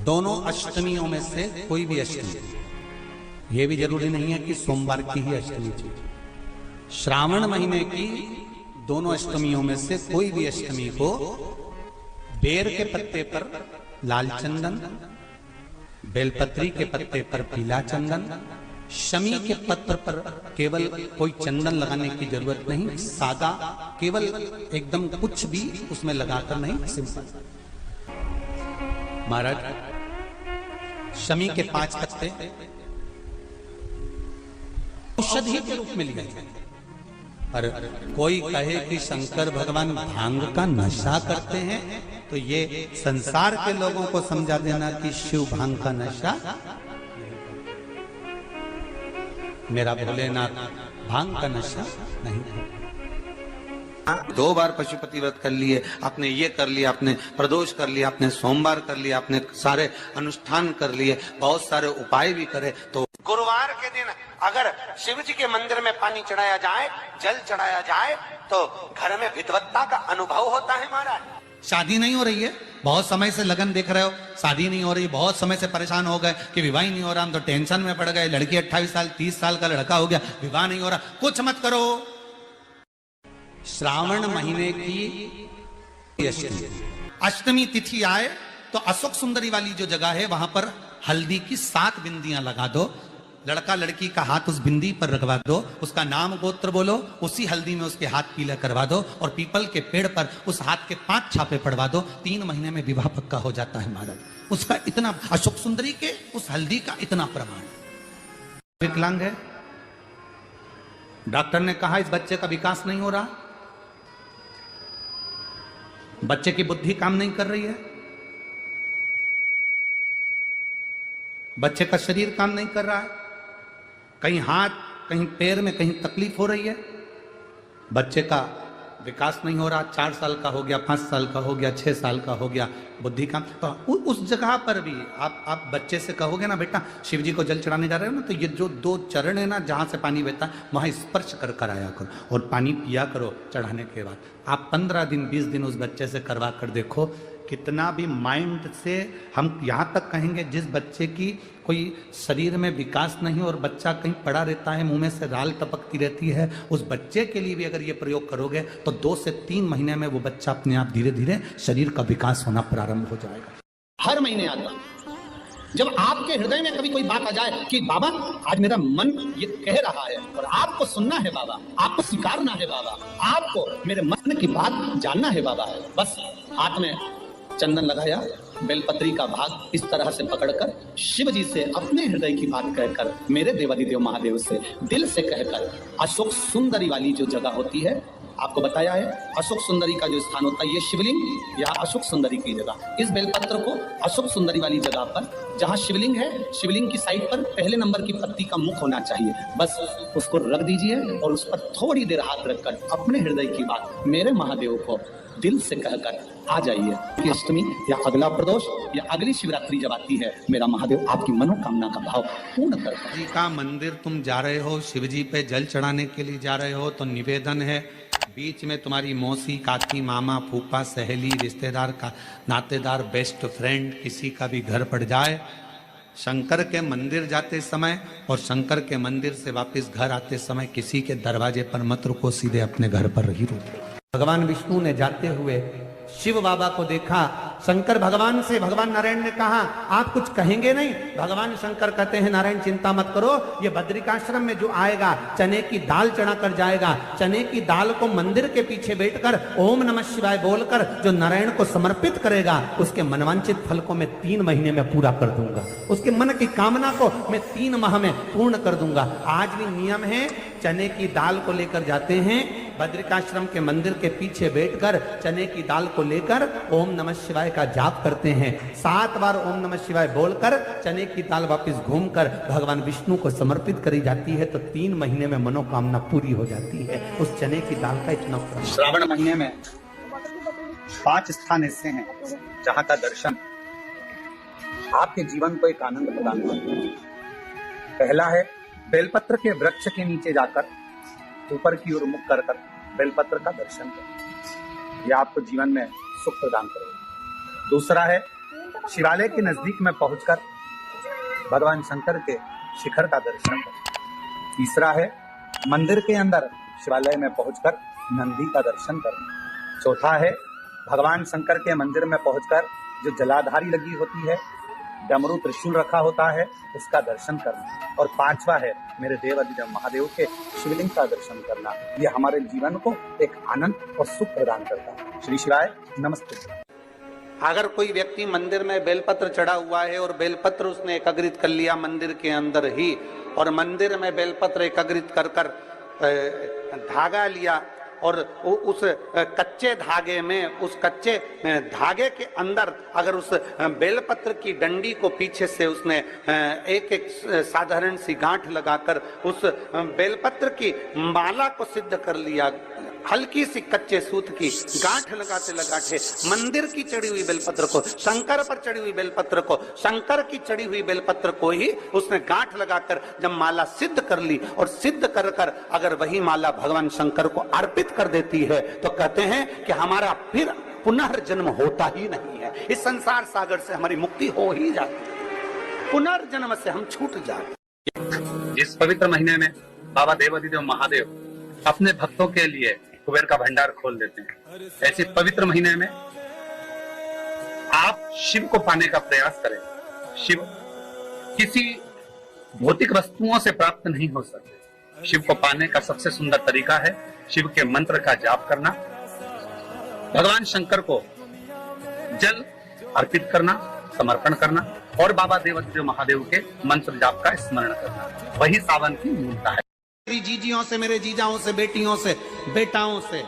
दोनों अष्टमियों में से कोई भी अष्टमी, ये भी जरूरी नहीं है कि सोमवार की ही अष्टमी चाहिए, श्रावण महीने की दोनों अष्टमियों में से कोई भी अष्टमी को बेर के पत्ते पर लाल चंदन, बेलपत्री के पत्ते पर पीला चंदन, शमी के पत्र पर केवल कोई चंदन लगाने की जरूरत नहीं, सादा केवल एकदम कुछ भी उसमें लगाकर नहीं, सिंपल। महाराज शमी के 5 पत्ते औषधि के रूप में लिए जाते। पर कोई कहे कि शंकर भगवान भांग का नशा करते हैं, तो ये संसार के लोगों को समझा देना कि शिव भांग का नशा, मेरा भोलेनाथ भांग का नशा नहीं है। 2 बार पशुपति व्रत कर लिए, आपने ये कर लिया, आपने प्रदोष कर लिया, आपने सोमवार कर लिया, आपने सारे अनुष्ठान कर लिए, बहुत सारे उपाय भी करे, तो गुरुवार के दिन अगर शिव जी के मंदिर में पानी चढ़ाया जाए, जल चढ़ाया जाए, तो घर में विद्वत्ता का अनुभव होता है। महाराज शादी नहीं हो रही है, बहुत समय से लगन देख रहे हो, शादी नहीं हो रही, बहुत समय से परेशान हो गए कि विवाह ही नहीं हो रहा, हम तो टेंशन में पड़ गए, लड़की 28 साल 30 साल का लड़का हो गया, विवाह नहीं हो रहा, कुछ मत करो। श्रावण महीने की अष्टमी तिथि आए तो अशोक सुंदरी वाली जो जगह है वहां पर हल्दी की 7 बिंदियां लगा दो, लड़का लड़की का हाथ उस बिंदी पर रखवा दो, उसका नाम गोत्र बोलो, उसी हल्दी में उसके हाथ पीला करवा दो, और पीपल के पेड़ पर उस हाथ के 5 छापे पड़वा दो, 3 महीने में विवाह पक्का हो जाता है। महाराज उसका इतना, अशोक सुंदरी के उस हल्दी का इतना प्रमाण। विकलांग है, डॉक्टर ने कहा इस बच्चे का विकास नहीं हो रहा, बच्चे की बुद्धि काम नहीं कर रही है, बच्चे का शरीर काम नहीं कर रहा है, कहीं हाथ कहीं पैर में कहीं तकलीफ हो रही है, बच्चे का विकास नहीं हो रहा, 4 साल का हो गया, 5 साल का हो गया, 6 साल का हो गया, बुद्धि काम, तो उस जगह पर भी आप बच्चे से कहोगे ना बेटा शिव जी को जल चढ़ाने जा रहे हो ना, तो ये जो 2 चरण है ना जहां से पानी बहता है वहां स्पर्श कर आया करो और पानी पिया करो चढ़ाने के बाद। आप 15 दिन 20 दिन उस बच्चे से करवा कर देखो, कितना भी माइंड से हम यहाँ तक कहेंगे, जिस बच्चे की कोई शरीर में विकास नहीं और बच्चा कहीं पड़ा रहता है, मुंह में से राल टपकती रहती है, उस बच्चे के लिए भी अगर ये प्रयोग करोगे तो 2 से 3 महीने में वो बच्चा अपने आप धीरे धीरे शरीर का विकास होना प्रारंभ हो जाएगा। हर महीने आता, जब आपके हृदय में कभी कोई बात आ जाए कि बाबा आज मेरा मन ये कह रहा है और आपको सुनना है बाबा, आपको स्वीकारना है बाबा, आपको मेरे मन की बात जानना है बाबा, बस हाथ में चंदन लगाया, बेलपत्री का भाग इस तरह से पकड़कर शिव जी से अपने हृदय की बात कहकर, मेरे देवादिदेव महादेव से दिल से कहकर, अशोक सुंदरी वाली जो जगह होती है, आपको बताया है अशोक सुंदरी का जो स्थान होता है, ये शिवलिंग या अशोक सुंदरी की जगह, इस बेलपत्र को अशोक सुंदरी वाली जगह पर जहाँ शिवलिंग है, शिवलिंग की साइड पर पहले नंबर की पत्ती का मुख होना चाहिए, बस उसको रख दीजिए और उस पर थोड़ी देर हाथ रखकर अपने हृदय की बात मेरे महादेव को दिल से कहकर आ जाइए कि अष्टमी या अगला प्रदोष या अगली शिवरात्रि जब आती है, मेरा महादेव आपकी मनोकामना का भाव पूर्ण करता जी का मंदिर तुम जा रहे हो, शिव जी पे जल चढ़ाने के लिए जा रहे हो, तो निवेदन है बीच में तुम्हारी मौसी, काकी, मामा, फूफा, सहेली, रिश्तेदार का नातेदार, बेस्ट फ्रेंड किसी का भी घर पड़ जाए, शंकर के मंदिर जाते समय और शंकर के मंदिर से वापस घर आते समय किसी के दरवाजे पर मत रुको, सीधे अपने घर पर ही रुको। भगवान विष्णु ने जाते हुए शिव बाबा को देखा, शंकर भगवान से, भगवान नारायण ने कहा आप कुछ कहेंगे नहीं? भगवान शंकर कहते हैं नारायण चिंता मत करो, ये बद्रिकाश्रम में जो आएगा चने की दाल चढ़ा कर जाएगा, चने की दाल को मंदिर के पीछे बैठकर ओम नमः शिवाय बोलकर जो नारायण को समर्पित करेगा, उसके मनवांचित फल को मैं 3 महीने में पूरा कर दूंगा, उसके मन की कामना को मैं 3 माह में पूर्ण कर दूंगा। आज भी नियम है, चने की दाल को लेकर जाते हैं, बद्रिकाश्रम के मंदिर के पीछे बैठकर चने की दाल को लेकर ओम नमः शिवाय का जाप करते हैं, 7 बार ओम नमः शिवाय बोलकर चने की दाल वापस घूमकर भगवान विष्णु को समर्पित करी जाती है, तो 3 महीने में मनोकामना पूरी हो जाती है। उस चने की दाल का इतना श्रावण महीने में 5 स्थान ऐसे हैं जहां का दर्शन आपके जीवन को एक आनंद प्रदान करता है। पहला है बेलपत्र के वृक्ष के नीचे जाकर ऊपर की ओर मुख कर बेलपत्र का दर्शन करें, यह आपको जीवन में सुख प्रदान करेगा। दूसरा है शिवालय के नजदीक में पहुंचकर भगवान शंकर के शिखर का दर्शन करें। तीसरा है मंदिर के अंदर शिवालय में पहुंचकर नंदी का दर्शन करें। चौथा है भगवान शंकर के मंदिर में पहुंचकर जो जलाधारी लगी होती है, डमरू त्रिशूल रखा होता है, उसका दर्शन करना। और पांचवा है मेरे देव अधिदेव महादेव के शिवलिंग का दर्शन करना। ये हमारे जीवन को एक आनंद और सुख प्रदान करता है। श्री शिवाय नमस्ते। अगर कोई व्यक्ति मंदिर में बेलपत्र चढ़ा हुआ है और बेलपत्र उसने एकत्रित कर लिया मंदिर के अंदर ही, और मंदिर में बेलपत्र एकत्रित कर कर धागा लिया, और उस कच्चे धागे में, उस कच्चे धागे के अंदर अगर उस बेलपत्र की डंडी को पीछे से उसने एक एक साधारण सी गांठ लगाकर उस बेलपत्र की माला को सिद्ध कर लिया, हल्की सी कच्चे सूत की गांठ लगाते लगाते मंदिर की चढ़ी हुई बेलपत्र को, शंकर पर चढ़ी हुई बेलपत्र को, शंकर की चढ़ी हुई बेलपत्र को ही उसने गांठ लगाकर जब माला सिद्ध कर ली, और सिद्ध कर कर अगर वही माला भगवान शंकर को अर्पित कर देती है, तो कहते हैं कि हमारा फिर पुनर्जन्म होता ही नहीं है। इस संसार सागर से हमारी मुक्ति हो ही जाती है, पुनर्जन्म से हम छूट जाते। इस पवित्र महीने में बाबा देव अधिदेव महादेव अपने भक्तों के लिए कुबेर का भंडार खोल देते हैं। ऐसे पवित्र महीने में आप शिव को पाने का प्रयास करें। शिव किसी भौतिक वस्तुओं से प्राप्त नहीं हो सकते। शिव को पाने का सबसे सुंदर तरीका है शिव के मंत्र का जाप करना, भगवान शंकर को जल अर्पित करना, समर्पण करना, और बाबा देव अधिदेव महादेव के मंत्र जाप का स्मरण करना। वही सावन की मूलता है। मेरी जीजियों से, मेरे जीजाओं से, बेटियों से, बेटाओं से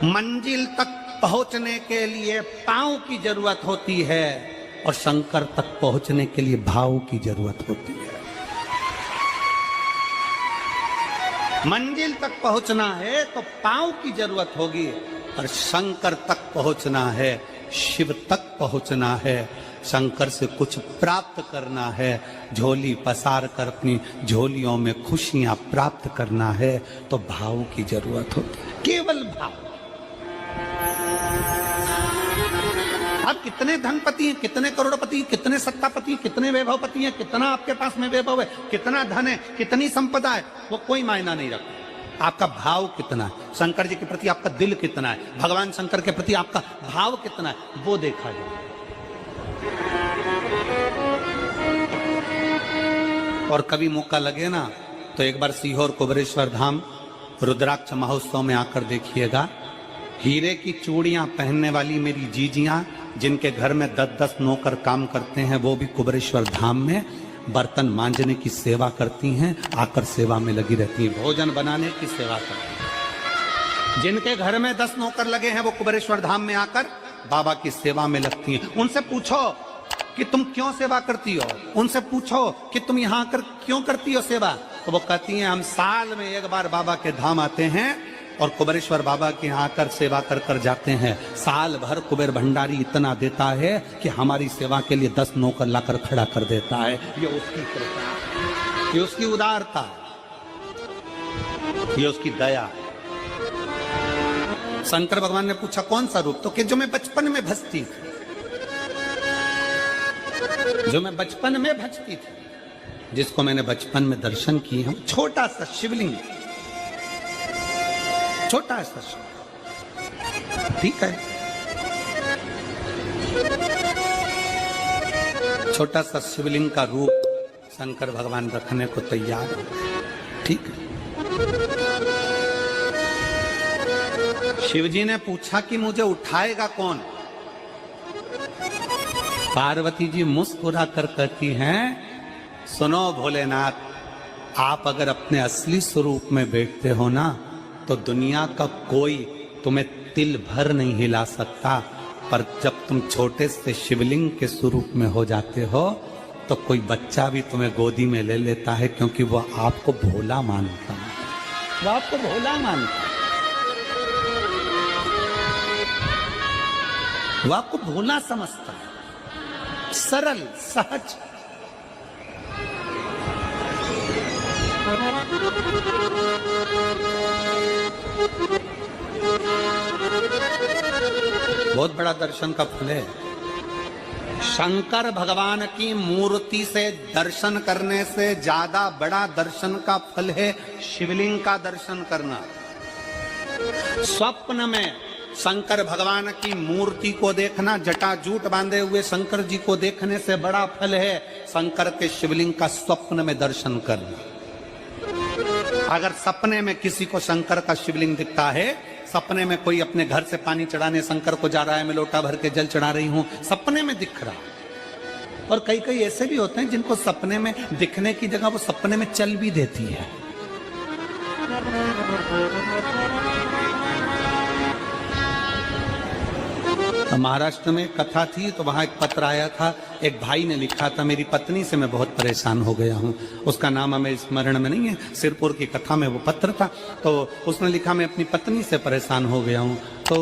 मंजिल तक पहुंचने के लिए पांव की जरूरत होती है, और शंकर तक पहुंचने के लिए भाव की जरूरत होती है। मंजिल तक पहुंचना है तो पांव की जरूरत होगी, और शंकर तक पहुंचना है, शिव तक पहुंचना है, शंकर से कुछ प्राप्त करना है, झोली पसार कर अपनी झोलियों में खुशियां प्राप्त करना है, तो भाव की जरूरत होती है, केवल भाव। आप कितने धनपति हैं, कितने करोड़पति, कितने सत्तापति, कितने वैभवपति हैं, कितना आपके पास में वैभव है, कितना धन है, कितनी संपदा है, वो कोई मायना नहीं रखता। आपका भाव कितना है, शंकर जी के प्रति आपका दिल कितना है, भगवान शंकर के प्रति आपका भाव कितना है, वो देखा जाए। और कभी मौका लगे ना तो एक बार सीहोर कुबरेश्वर धाम रुद्राक्ष महोत्सव में आकर देखिएगा। हीरे की चूड़ियां पहनने वाली मेरी जीजियां, जिनके घर में 10-10 नौकर काम करते हैं, वो भी कुबरेश्वर धाम में बर्तन मांजने की सेवा करती हैं, आकर सेवा में लगी रहती हैं, भोजन बनाने की सेवा करती हैं। जिनके घर में 10 नौकर लगे हैं, वो कुबरेश्वर धाम में आकर बाबा की सेवा में लगती हैं। उनसे पूछो कि तुम क्यों सेवा करती हो, उनसे पूछो कि तुम यहाँ आकर क्यों करती हो सेवा, तो वो कहती हैं हम साल में एक बार बाबा के धाम आते हैं और कुबेरेश्वर बाबा के यहाँ आकर सेवा कर कर जाते हैं। साल भर कुबेर भंडारी इतना देता है कि हमारी सेवा के लिए 10 नौकर लाकर खड़ा कर देता है। ये उसकी कृपा, ये उसकी उदारता, ये उसकी दया है। शंकर भगवान ने पूछा कौन सा रूप, तो कि जो मैं बचपन में भजती थी, जो मैं बचपन में भजती थी, जिसको मैंने बचपन में दर्शन किए हैं, छोटा सा शिवलिंग, छोटा सा शिवलिंग, ठीक है, छोटा सा शिवलिंग का रूप शंकर भगवान रखने को तैयार है, ठीक है। शिवजी ने पूछा कि मुझे उठाएगा कौन। पार्वती जी मुस्कुरा कर कहती हैं, सुनो भोलेनाथ, आप अगर अपने असली स्वरूप में बैठते हो ना, तो दुनिया का कोई तुम्हें तिल भर नहीं हिला सकता, पर जब तुम छोटे से शिवलिंग के स्वरूप में हो जाते हो, तो कोई बच्चा भी तुम्हें गोदी में ले लेता है, क्योंकि वो आपको भोला मानता है, वो आपको भोला मानता है, वो आपको भोला समझता है, सरल सहज। बहुत बड़ा दर्शन का फल है। शंकर भगवान की मूर्ति से दर्शन करने से ज्यादा बड़ा दर्शन का फल है शिवलिंग का दर्शन करना। स्वप्न में शंकर भगवान की मूर्ति को देखना, जटाजूट बांधे हुए शंकर जी को देखने से बड़ा फल है शंकर के शिवलिंग का स्वप्न में दर्शन करना। अगर सपने में किसी को शंकर का शिवलिंग दिखता है, सपने में कोई अपने घर से पानी चढ़ाने शंकर को जा रहा है, मैं लोटा भर के जल चढ़ा रही हूं, सपने में दिख रहा। और कई कई ऐसे भी होते हैं जिनको सपने में दिखने की जगह वो सपने में चल भी देती है। महाराष्ट्र में कथा थी तो वहां एक पत्र आया था, एक भाई ने लिखा था, मेरी पत्नी से मैं बहुत परेशान हो गया हूं। उसका नाम हमें स्मरण में नहीं है, सिरपुर की कथा में वो पत्र था। तो उसने लिखा, मैं अपनी पत्नी से परेशान हो गया हूं। तो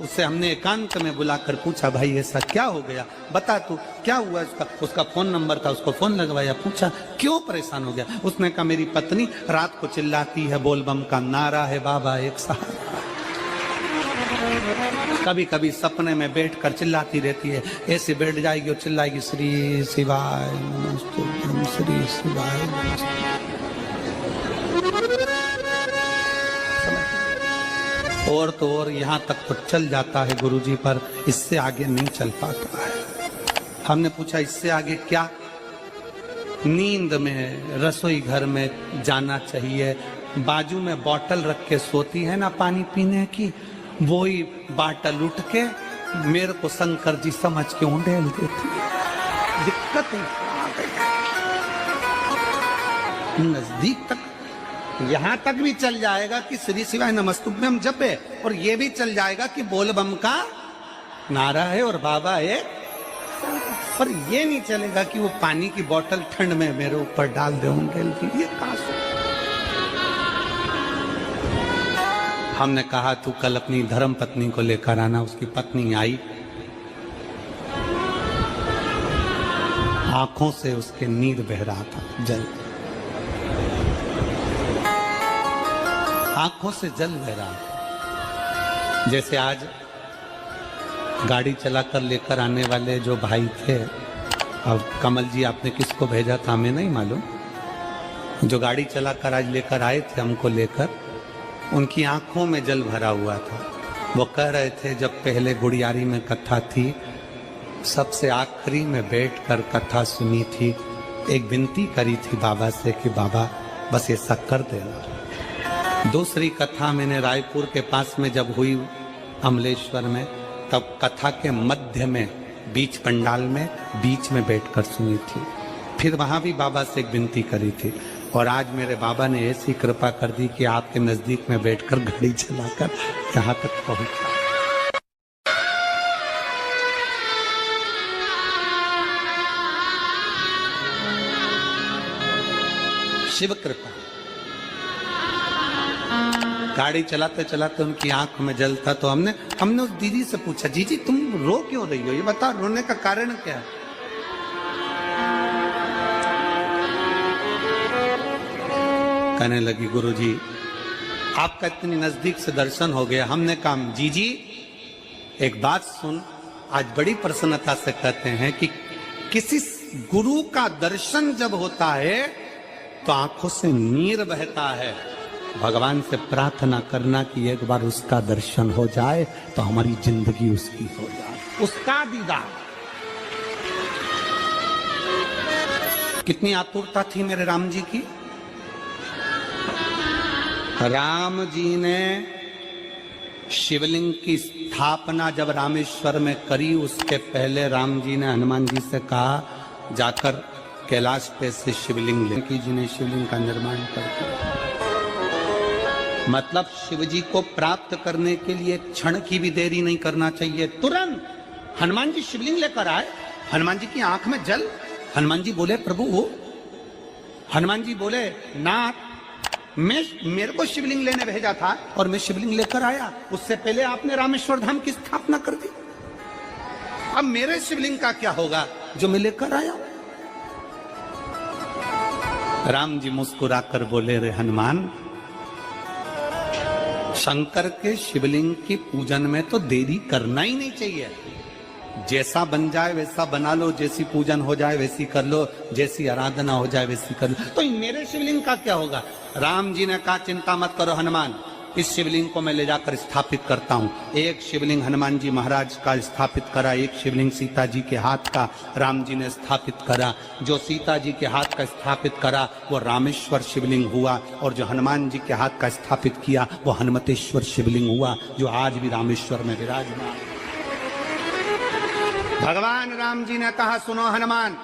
उससे हमने एकांत में बुलाकर पूछा, भाई ऐसा क्या हो गया, बता तू क्या हुआ। उसका फोन नंबर था, उसको फोन लगवाया, पूछा क्यों परेशान हो गया। उसने कहा, मेरी पत्नी रात को चिल्लाती है, बोल बम का नारा है बाबा एक सहारा। कभी कभी सपने में बैठकर चिल्लाती रहती है, ऐसे बैठ जाएगी और चिल्लाएगी, श्री शिवाय नमस्तुभ्यं, श्री शिवाय नमस्तुभ्यं। और तो और यहाँ तक तो चल जाता है गुरुजी, पर इससे आगे नहीं चल पाता है। हमने पूछा इससे आगे क्या। नींद में रसोई घर में जाना चाहिए, बाजू में बोतल रख के सोती है ना पानी पीने की, वही बाटल उठ के मेरे को शंकर जी समझ के उंडेल देती है। दिक्कत नजदीक तक, यहां तक भी चल जाएगा कि श्री शिवाय नमस्तुभ्यं जपे, और ये भी चल जाएगा कि बोल बम का नारा है और बाबा है, पर ये नहीं चलेगा कि वो पानी की बोतल ठंड में मेरे ऊपर डाल दे उंडेल की। ये कहां से। हमने कहा तू कल अपनी धर्म पत्नी को लेकर आना। उसकी पत्नी आई, आंखों से उसके नीर बह रहा था, जल, आंखों से जल बह रहा था। जैसे आज गाड़ी चलाकर लेकर आने वाले जो भाई थे, अब कमल जी आपने किसको भेजा था हमें नहीं मालूम, जो गाड़ी चलाकर आज लेकर आए थे हमको लेकर, उनकी आंखों में जल भरा हुआ था। वो कह रहे थे जब पहले गुड़ियारी में कथा थी, सबसे आखिरी में बैठकर कथा सुनी थी, एक विनती करी थी बाबा से कि बाबा बस ये सब कर देना। दूसरी कथा मैंने रायपुर के पास में जब हुई अमलेश्वर में, तब कथा के मध्य में बीच पंडाल में बीच में बैठकर सुनी थी। फिर वहां भी बाबा से एक विनती करी थी, और आज मेरे बाबा ने ऐसी कृपा कर दी कि आपके नजदीक में बैठकर गाड़ी चलाकर यहाँ तक पहुंचा। शिव कृपा। गाड़ी चलाते चलाते उनकी आंख में जल था, तो हमने उस दीदी से पूछा, जीजी तुम रो क्यों रही हो, ये बता, रोने का कारण क्या है। कहने लगी, गुरुजी आपका इतनी नजदीक से दर्शन हो गया। हमने कहा, जीजी एक बात सुन, आज बड़ी प्रसन्नता से कहते हैं कि किसी गुरु का दर्शन जब होता है तो आंखों से नीर बहता है। भगवान से प्रार्थना करना कि एक बार उसका दर्शन हो जाए तो हमारी जिंदगी उसकी हो जाए, उसका दीदार। कितनी आतुरता थी मेरे राम जी की। राम जी ने शिवलिंग की स्थापना जब रामेश्वर में करी, उसके पहले राम जी ने हनुमान जी से कहा, जाकर कैलाश पे से शिवलिंग ले की। जी ने शिवलिंग का निर्माण कर दिया। मतलब शिव जी को प्राप्त करने के लिए क्षण की भी देरी नहीं करना चाहिए, तुरंत हनुमान जी शिवलिंग लेकर आए। हनुमान जी की आंख में जल। हनुमान जी बोले, प्रभु, हनुमान जी बोले, नाथ मेरे को शिवलिंग लेने भेजा था और मैं शिवलिंग लेकर आया, उससे पहले आपने रामेश्वर धाम की स्थापना कर दी। अब मेरे शिवलिंग का क्या होगा जो मैं लेकर आया। राम जी मुस्कुराकर बोले, रे हनुमान, शंकर के शिवलिंग की पूजन में तो देरी करना ही नहीं चाहिए। जैसा बन जाए वैसा बना लो, जैसी पूजन हो जाए वैसी कर लो, जैसी आराधना हो जाए वैसी कर लो। तो मेरे शिवलिंग का क्या होगा? राम जी ने कहा चिंता मत करो हनुमान, इस शिवलिंग को मैं ले जाकर स्थापित करता हूं। एक शिवलिंग हनुमान जी महाराज का स्थापित करा, एक शिवलिंग सीता जी के हाथ का राम जी ने स्थापित करा। जो सीता जी के हाथ का स्थापित करा वो रामेश्वर शिवलिंग हुआ, और जो हनुमान जी के हाथ का स्थापित किया वो हनुमतेश्वर शिवलिंग हुआ, जो आज भी रामेश्वर में विराजमान। भगवान राम जी ने कहा सुनो हनुमान,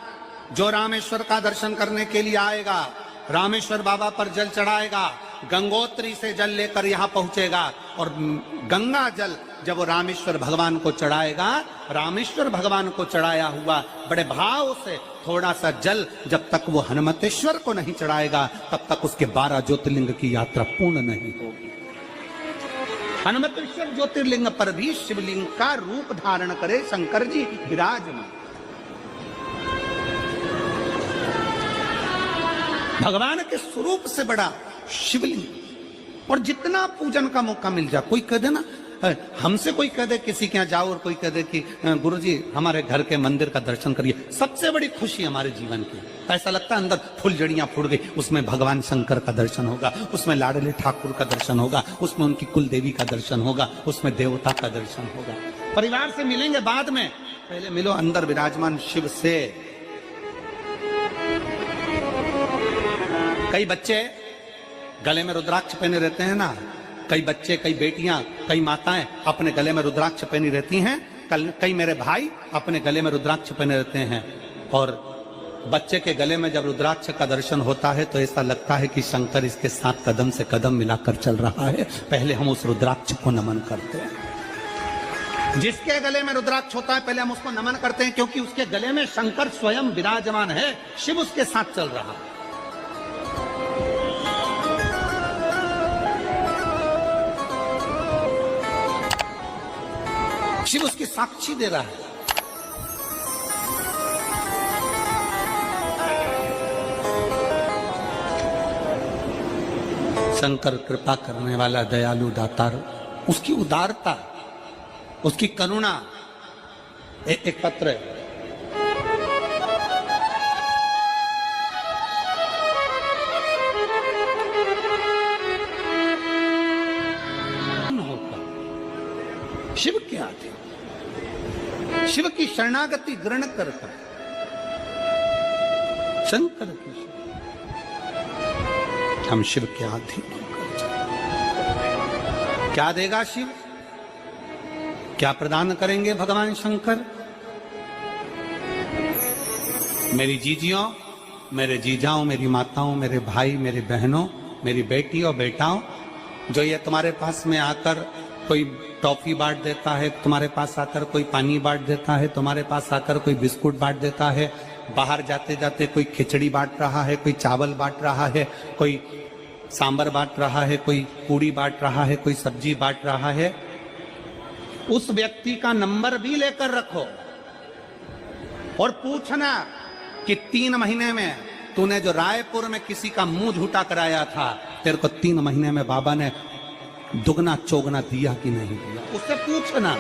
जो रामेश्वर का दर्शन करने के लिए आएगा, रामेश्वर बाबा पर जल चढ़ाएगा, गंगोत्री से जल लेकर यहाँ पहुंचेगा, और गंगा जल जब वो रामेश्वर भगवान को चढ़ाएगा, रामेश्वर भगवान को चढ़ाया हुआ बड़े भाव से थोड़ा सा जल जब तक वो हनुमतेश्वर को नहीं चढ़ाएगा तब तक उसके 12 ज्योतिर्लिंग की यात्रा पूर्ण नहीं होगी। हनुमतेश्वर ज्योतिर्लिंग पर भी शिवलिंग का रूप धारण करे शंकर जी विराजमान। भगवान के स्वरूप से बड़ा शिवलिंग, और जितना पूजन का मौका मिल जाए, कोई कह दे ना, हमसे कोई कह दे किसी के यहाँ जाओ और कोई कह दे कि गुरुजी हमारे घर के मंदिर का दर्शन करिए, सबसे बड़ी खुशी हमारे जीवन की। ऐसा लगता है अंदर फुलझड़ियां फूट गई, उसमें भगवान शंकर का दर्शन होगा, उसमें लाडले ठाकुर का दर्शन होगा, उसमें उनकी कुल देवी का दर्शन होगा, उसमें देवता का दर्शन होगा। परिवार से मिलेंगे बाद में, पहले मिलो अंदर विराजमान शिव से। कई बच्चे गले में रुद्राक्ष पहने रहते हैं ना, कई बच्चे, कई बेटियां, कई माताएं अपने गले में रुद्राक्ष पहनी रहती हैं, कई मेरे भाई अपने गले में रुद्राक्ष पहने रहते हैं। और बच्चे के गले में जब रुद्राक्ष का दर्शन होता है तो ऐसा लगता है कि शंकर इसके साथ कदम से कदम मिलाकर चल रहा है। पहले हम उस रुद्राक्ष को नमन करते हैं। जिसके गले में रुद्राक्ष होता है पहले हम उसको नमन करते हैं, क्योंकि उसके गले में शंकर स्वयं विराजमान है, शिव उसके साथ चल रहा है। शिव उसकी साक्षी दे रहा है। शंकर कृपा करने वाला दयालु दातार, उसकी उदारता, उसकी करुणा। एक पत्र है, शिव के आते, शिव की शरणागति ग्रहण कर शंकर की, हम शिव के आधीन होकर क्या देगा शिव, क्या प्रदान करेंगे भगवान शंकर? मेरी जीजियों, मेरे जीजाओं, मेरी माताओं, मेरे भाई, मेरी बहनों, मेरी बेटी और बेटाओं, जो ये तुम्हारे पास में आकर कोई टॉफी बांट देता है, तुम्हारे पास आकर कोई पानी बांट देता है, तुम्हारे पास आकर कोई बिस्कुट बांट देता है, बाहर जाते जाते कोई खिचड़ी बांट रहा है, कोई चावल बांट रहा है, कोई सांबर बांट रहा है, कोई पूड़ी बांट रहा है, कोई सब्जी बांट रहा है, उस व्यक्ति का नंबर भी लेकर रखो और पूछना कि 3 महीने में तूने जो रायपुर में किसी का मुंह झूठा कराया था, तेरे को 3 महीने में बाबा ने दुगना चौगना दिया कि नहीं दिया, उससे पूछना।